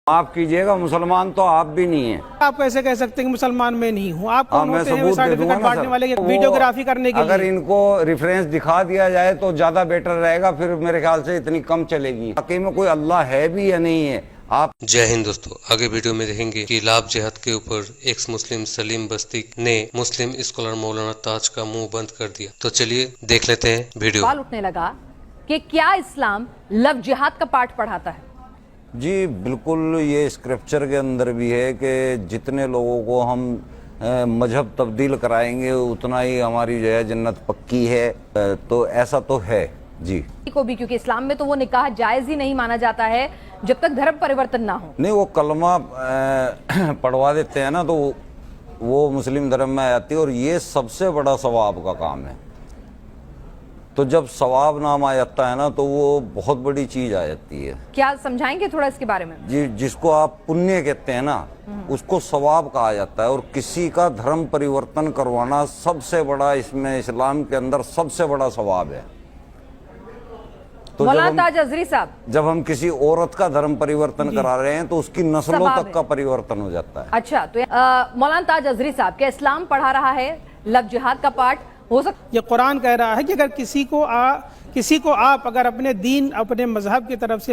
माफ कीजिएगा, मुसलमान तो आप भी नहीं हैं। आप कैसे कह सकते हैं कि मुसलमान मैं नहीं हूँ? आप कौन मैं होते हैं सबूत दे दूंगा सर्टिफिकेट ना बांटने सर। वाले वीडियोग्राफी करने के अगर लिए? इनको रेफरेंस दिखा दिया जाए तो ज्यादा बेटर रहेगा, फिर मेरे ख्याल से इतनी कम चलेगी। वाकई में कोई अल्लाह है भी या नहीं है। आप जय हिंद दोस्तों, आगे वीडियो में देखेंगे कि लाभ जिहाद के ऊपर एक्स मुस्लिम सलीम बस्ती ने मुस्लिम स्कॉलर मौलाना ताज का मुंह बंद कर दिया। तो चलिए देख लेते हैं वीडियो। सवाल उठने लगा कि क्या इस्लाम लव जिहाद का पाठ पढ़ाता है? जी बिल्कुल, ये स्क्रिप्चर के अंदर भी है कि जितने लोगों को हम मजहब तब्दील कराएंगे उतना ही हमारी जो है जन्नत पक्की है। तो ऐसा तो है जी। को भी, क्योंकि इस्लाम में तो वो निकाह जायज ही नहीं माना जाता है जब तक धर्म परिवर्तन ना हो। नहीं, वो कलमा पढ़वा देते हैं ना, तो वो मुस्लिम धर्म में आ जाती है और ये सबसे बड़ा सवाब का काम है। तो जब सवाब नाम आ जाता है ना तो वो बहुत बड़ी चीज आ जाती है। क्या समझाएंगे थोड़ा इसके बारे में? जी, जिसको आप पुण्य कहते हैं ना उसको सवाब कहा जाता है। और किसी का धर्म परिवर्तन करवाना सबसे बड़ा, इसमें इस्लाम के अंदर सबसे बड़ा सवाब है। तो मौलाना ताज अजरी साहब, जब हम किसी औरत का धर्म परिवर्तन करा रहे हैं तो उसकी नस्लों तक का परिवर्तन हो जाता है। अच्छा, तो मौलाना ताज अजरी साहब, क्या इस्लाम पढ़ा रहा है लव जिहाद का पाठ? हो सकता ये कुरान कह रहा है कि अगर किसी को आप अगर अपने दीन, अपने मजहब की तरफ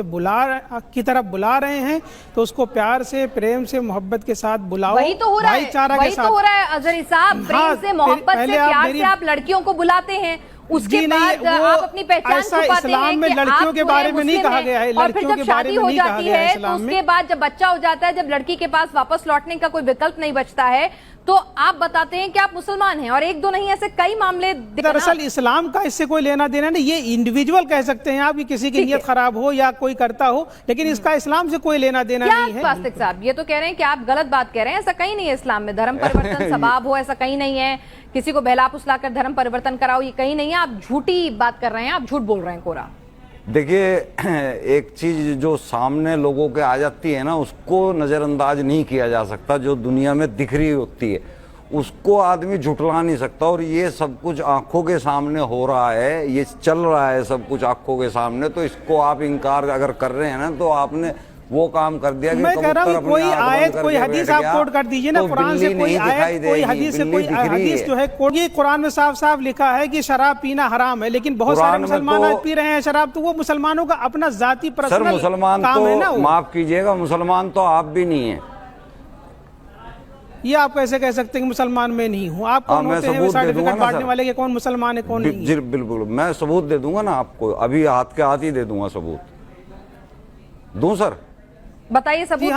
बुला रहे हैं तो उसको प्यार से, प्रेम से, मोहब्बत के साथ बुलाओ। वही तो हो रहा है, भाईचारा के वही साथ। तो हो रहा है अजहरी साहब। प्रेम से, मोहब्बत से, प्यार से आप लड़कियों को बुलाते हैं, उसके बाद आप अपनी पहचान छुपाते इस्लाम में हैं कि लड़कियों आप के बारे में नहीं कहा गया है। और फिर जब शादी हो जाती है तो में उसके बाद जब बच्चा हो जाता है, जब लड़की के पास वापस लौटने का कोई विकल्प नहीं बचता है, तो आप बताते हैं कि आप मुसलमान हैं। और एक दो नहीं, ऐसे कई मामले। दरअसल इस्लाम का इससे कोई लेना देना नहीं। ये इंडिविजुअल कह सकते हैं आप कि किसी की नियत खराब हो या कोई करता हो, लेकिन इसका इस्लाम से कोई लेना देना नहीं है। वास्तविक साहब ये तो कह रहे हैं कि आप गलत बात कह रहे हैं। ऐसा कहीं नहीं है इस्लाम में धर्म परिवर्तन सबाब हो, ऐसा कहीं नहीं है। किसी को बहला फुसलाकर धर्म परिवर्तन कराओ, ये कहीं नहीं है। आप झूठी बात कर रहे हैं, आप झूठ बोल रहे हैं कोरा। देखिए, एक चीज जो सामने लोगों के आ जाती है ना उसको नजरअंदाज नहीं किया जा सकता। जो दुनिया में दिख रही होती है उसको आदमी झुठला नहीं सकता। और ये सब कुछ आंखों के सामने हो रहा है, ये चल रहा है सब कुछ आंखों के सामने। तो इसको आप इनकार अगर कर रहे हैं ना तो आपने वो काम कर दिया कि मैं कह रहा हूँ कोई आयत, कोई हदीस आप कोट कर दीजिए ना कुरान से। कोई आयत, कोई हदीस से, कोई हदीस जो है ये कुरान में साफ साफ लिखा है कि शराब पीना हराम है, लेकिन बहुत सारे मुसलमान आज पी रहे हैं शराब। तो वो मुसलमानों का अपना जाती पर्सनल मुसलमान काम है ना। माफ कीजिएगा, मुसलमान तो आप भी नहीं है। ये आप कैसे कह सकते हैं कि मुसलमान मैं नहीं हूँ? आप कौन होते हैं सर्टिफिकेट बांटने वाले? कौन मुसलमान है कौन नहीं? जी बिल्कुल, मैं सबूत दे दूंगा ना आपको, अभी हाथ के हाथ ही दे दूंगा सबूत। दूं सर? बताइए सबूत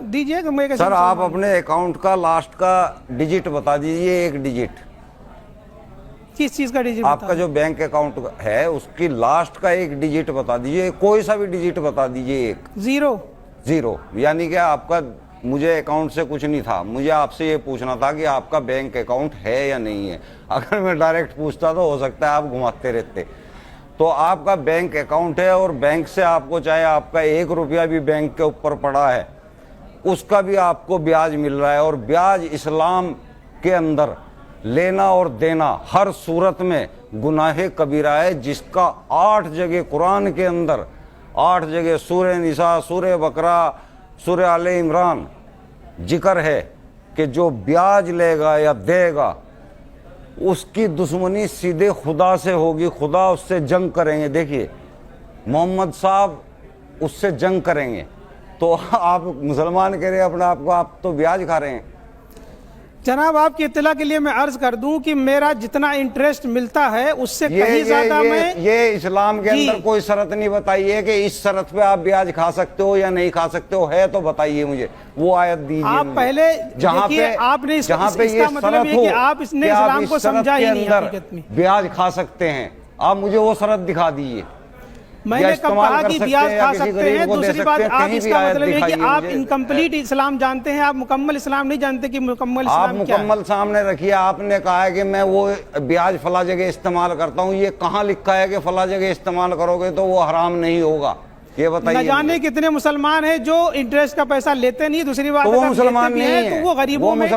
दीजिए। सर आप अपने अकाउंट का लास्ट का डिजिट बता दीजिए, एक डिजिट। किस चीज का डिजिट? आपका जो बैंक अकाउंट है उसकी लास्ट का एक डिजिट बता दीजिए, कोई सा भी डिजिट बता दीजिए। एक जीरो यानी कि आपका, मुझे अकाउंट से कुछ नहीं था, मुझे आपसे ये पूछना था कि आपका बैंक अकाउंट है या नहीं है। अगर मैं डायरेक्ट पूछता तो हो सकता है आप घुमाते रहते। तो आपका बैंक अकाउंट है और बैंक से आपको, चाहे आपका 1 रुपया भी बैंक के ऊपर पड़ा है, उसका भी आपको ब्याज मिल रहा है। और ब्याज इस्लाम के अंदर लेना और देना हर सूरत में गुनाह कबीरा है, जिसका 8 जगह कुरान के अंदर, 8 जगह सूरह निसा, सूरह बकरा, सूरह आले इमरान जिक्र है कि जो ब्याज लेगा या देगा उसकी दुश्मनी सीधे खुदा से होगी। खुदा उससे जंग करेंगे। देखिए, मोहम्मद साहब उससे जंग करेंगे। तो आप मुसलमान कह रहे हैं अपने आप को, आप तो ब्याज खा रहे हैं। जनाब, आपकी इत्तला के लिए मैं अर्ज कर दूं कि मेरा जितना इंटरेस्ट मिलता है उससे कहीं ज्यादा मैं ये इस्लाम के अंदर कोई शर्त नहीं बताई है कि इस शर्त पे आप ब्याज खा सकते हो या नहीं खा सकते हो। है तो बताइए मुझे, वो आयत दीजिए। आप पहले जहाँ पे, आपने जहाँ पे ये मतलब है कि आप इसने इस्लाम को समझा ही नहीं हकीकत में। ब्याज खा सकते हैं, आप मुझे वो शर्त दिखा दीजिए। मैंने कब कहा कि ब्याज खा सकते हैं? दूसरी बात, आप इसका मतलब है कि आप इनकम्प्लीट इस्लाम जानते हैं, आप मुकम्मल इस्लाम नहीं जानते कि मुकम्मल इस्लाम क्या है। आप मुकम्मल सामने रखिए। आपने कहा है कि मैं वो ब्याज फला जगह इस्तेमाल करता हूँ, ये कहाँ लिखा है कि फला जगह इस्तेमाल करोगे तो वो हराम नहीं होगा? ये बताइए। न जाने कितने मुसलमान हैं जो इंटरेस्ट का पैसा लेते नहीं। दूसरी बात, तो वो मुसलमान नहीं है, तो वो गरीबों में,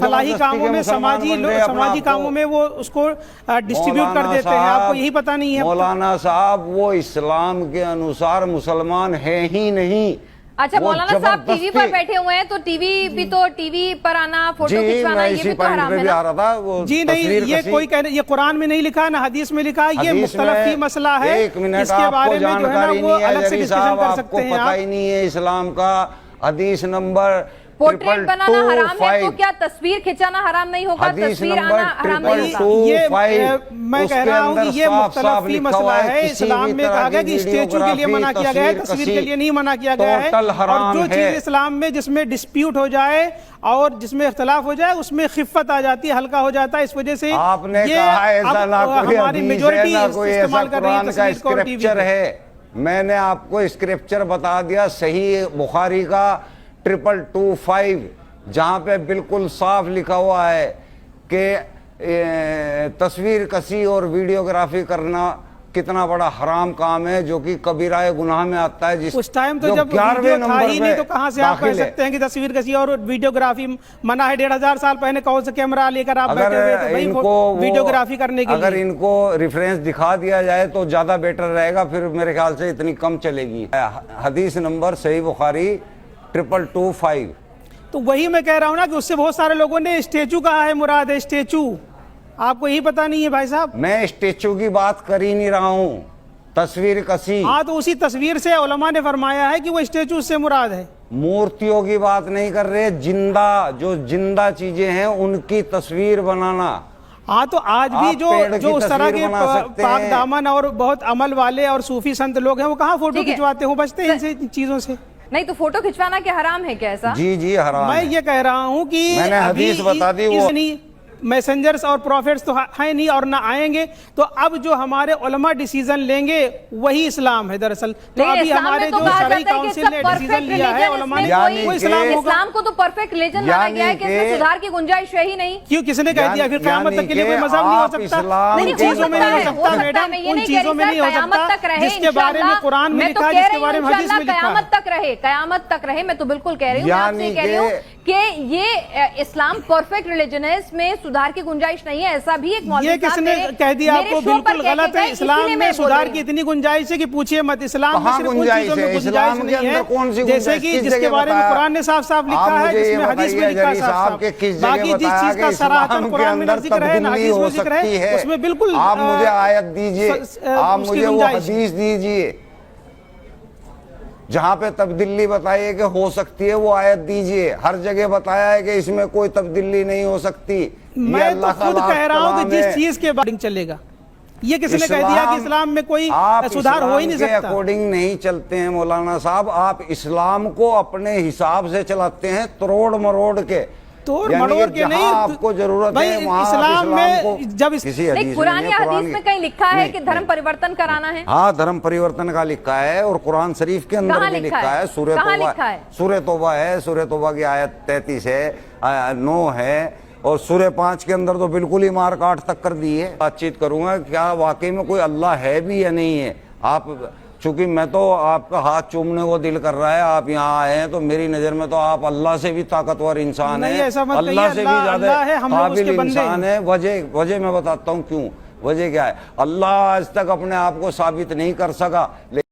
फलाही कामों में, समाजी कामों में वो उसको डिस्ट्रीब्यूट कर देते हैं। आपको यही पता नहीं है? मौलाना साहब, वो इस्लाम के अनुसार मुसलमान है ही नहीं। अच्छा वो मौलाना साहब टीवी पर जबरदस्ती- बैठे हुए हैं तो टीवी पर आना, फोटो जी खिंचवाना, मैं ये इसी भी तो पॉइंट हराम पे है भी ना? आ रहा था। वो जी नहीं, तस्वीर ये कसी- कोई कह ये कुरान में नहीं लिखा ना हदीस में लिखा, ये हदीस मुख्तलफ में ही मसला है। एक मिनट, इसके आपको बारे में जो है ना जानकारी वो नहीं है अलग से जरी डिस्कशन साहब, कर आपको सकते हैं पता आप। ही नहीं है इस्लाम का हदीस नंबर पोर्ट्रेट बनाना हराम है तो 225 क्या तस्वीर खिंचाना हराम नहीं होगा? हदीस तस्वीर नंबर आना हराम नहीं होगा? 225 मैं कह रहा हूँ कि ये मुख्तलफ ही मसला है। किसी इस्लाम भी में तरह कहा गया की कि स्टेचू के लिए मना किया गया है, तस्वीर के लिए नहीं मना किया गया है। टोटल हराम और जो है। चीज इस्लाम में जिसमें डिस्प्यूट हो जाए और जिसमें इख्तलाफ हो जाए उसमें खिफ़त आ जाती है, हल्का हो जाता है। इस वजह से आपने ये कहा ऐसा अब ना कोई हमारी हदीस मेजोरिटी है, ना कोई ऐसा इस्तेमाल कर रही है कुरान का तस्वीर को और टीवी स्क्रिप्चर को। है। मैंने आपको स्क्रिप्चर बता दिया सही बुखारी का 2225, जहां पे बिल्कुल साफ लिखा हुआ है कि तस्वीर कसी और वीडियोग्राफी करना कितना बड़ा हराम काम है, जो कि कबीरा गुनाह में आता है। जिस उस टाइम तो जो जब 11वें वीडियो था नंबर ही नहीं पे तो कहां से आप कह दाखिल है। सकते हैं कि तस्वीर कसी और वीडियोग्राफी मना है? 1500 साल पहले कौन सा कैमरा लेकर आप बैठे हुए तो भाई वीडियोग्राफी करने के लिए। अगर इनको रेफरेंस दिखा दिया जाए तो ज्यादा बेटर रहेगा, फिर मेरे ख्याल से इतनी कम चलेगी। हदीस नंबर सही बुखारी 2225। तो वही मैं कह रहा हूं ना कि उससे बहुत सारे लोगों ने स्टेचू कहा है, मुराद है स्टेचू। आपको यही पता नहीं है भाई साहब? मैं स्टेचू की बात कर ही नहीं रहा हूं, तस्वीर कसी। हाँ, तो उसी तस्वीर से उलमा ने फरमाया है कि वो स्टेचू से मुराद है। मूर्तियों की बात नहीं कर रहे, जिंदा जो जिंदा चीजें हैं उनकी तस्वीर बनाना। हाँ, तो आज भी आप पेड़ जो की उस तरह तस्वीर के बना सकते पाक हैं। दामन और बहुत अमल वाले और सूफी संत लोग हैं, वो कहाँ फोटो ठीक है। खिंचवाते हो? बचते हैं इनसे चीजों से। नहीं तो फोटो खिंचवाना क्या हराम है क्या ऐसा? जी हराम मैं है। ये कह रहा हूँ कि मैंने अभी हदीस बता दी वो। मैसेंजर्स और प्रॉफिट्स तो हैं नहीं और ना आएंगे, तो अब जो हमारे उलमा डिसीजन लेंगे वही इस्लाम है दरअसल। तो लेकिन अभी इस्लाम हमारे में तो जो कहा शरई जाता है कि काउंसिल ने सब डिसीजन perfect लिया है religion उलमा ने, इसमें वो इस्लाम होगा। इस्लाम को तो परफेक्ट रिलीजन माना गया है कि इसमें यानी सुधार की गुंजाइश है ही नहीं। क्यों, किसने कह दिया? फिर क़यामत तक के लिए कोई यानी मजहब नहीं हो कि सकता? आप उन इस्लाम चीजों में नहीं हो सकता है, मैडम, मैं ये उन नहीं कह चीजों में रही नहीं हो सर, क़यामत सकता तक रहे जिसके बारे में इंशाअल्लाह। कुरान में मैं तो लिखा है, कह जिसके रही बारे हूँ में हदीस में इंशाअल्लाह लिखा है। क़यामत तक रहे। मैं तो बिल्कुल कह रही हूँ, मैं आपसे यानी कह रही हूँ कि ये इस्लाम परफेक्ट रिलीजन है, इसमें सुधार की गुंजाइश नहीं है। ऐसा भी एक मौलवी ये साहब किसने मेरे- कह दिया मेरे आपको? शो पर बिल्कुल कह के गलत है। गए, इस्लाम इसीलिए में मैं बोल सुधार रही की हूँ। इतनी गुंजाइश है कि पूछिए मत। इस्लाम में कहाँ सिर्फ उन गुंजाइश चीजों में है? गुंजाइश इस्लाम के नहीं अंदर कौन सी है जैसे गुंजाइश? कि किस जिसके जगह बारे में बताया? कुरान ने साफ साफ लिखा आप है, मुझे ये जिसमें हदीस में बताइए लिखा है जरी साफ साहब साफ। के किस जगह बाकी जिस बताया चीज कि का सराहतन इस्लाम के कुरान में अंदर जिक्र है, तब्दीली हदीस हो में जिक्र सकती है, है। उसमें बिल्कुल आप मुझे आयत दीजिए, आप उसकी मुझे वो गुंजाइश है। हदीस दीजिए जहां पे तब्दीली बताइए कि हो सकती है, वो आयत दीजिए। हर जगह बताया है कि इसमें कोई तब्दीली नहीं हो सकती। मैं तो खुद कह रहा हूँ कि जिस चीज के बारे में चलेगा, ये किसने कह दिया कि इस्लाम में कोई सुधार हो ही नहीं सकता? अकॉर्डिंग नहीं चलते हैं मौलाना साहब। आप इस्लाम को अपने हिसाब से चलाते हैं, तोड़ मरोड़ के। तोड़ यानी मरोड़ कि के जहां नहीं आपको जरूरत भाई, है वहां आप इस्लाम में को जब किसी हदीस नहीं, कुरान या कुरान हदीस में कहीं लिखा है कि धर्म परिवर्तन कराना है? हाँ, धर्म परिवर्तन का लिखा है और कुरान शरीफ के अंदर कहाँ भी लिखा लिखा है? है। सूरह कहाँ तौबा लिखा है? सूरह तौबा है, सूरह तौबा की आयत 33 है, 9 है, और सूरह 5 के अंदर तो बिल्कुल ही मार काट तक कर दी है। बातचीत करूंगा क्या वाकई में कोई अल्लाह है भी या नहीं है। आप चूंकि मैं तो आपका हाथ चूमने को दिल कर रहा है, आप यहाँ आए हैं, तो मेरी नजर में तो आप अल्लाह से भी ताकतवर इंसान नहीं, है, ऐसा मत कहिए। अल्लाह से भी ज्यादा अल्लाह है, हम लोग उसके काबिल बंदे इंसान है। वजह मैं बताता हूँ क्यों। वजह क्या है? अल्लाह आज तक अपने आप को साबित नहीं कर सका।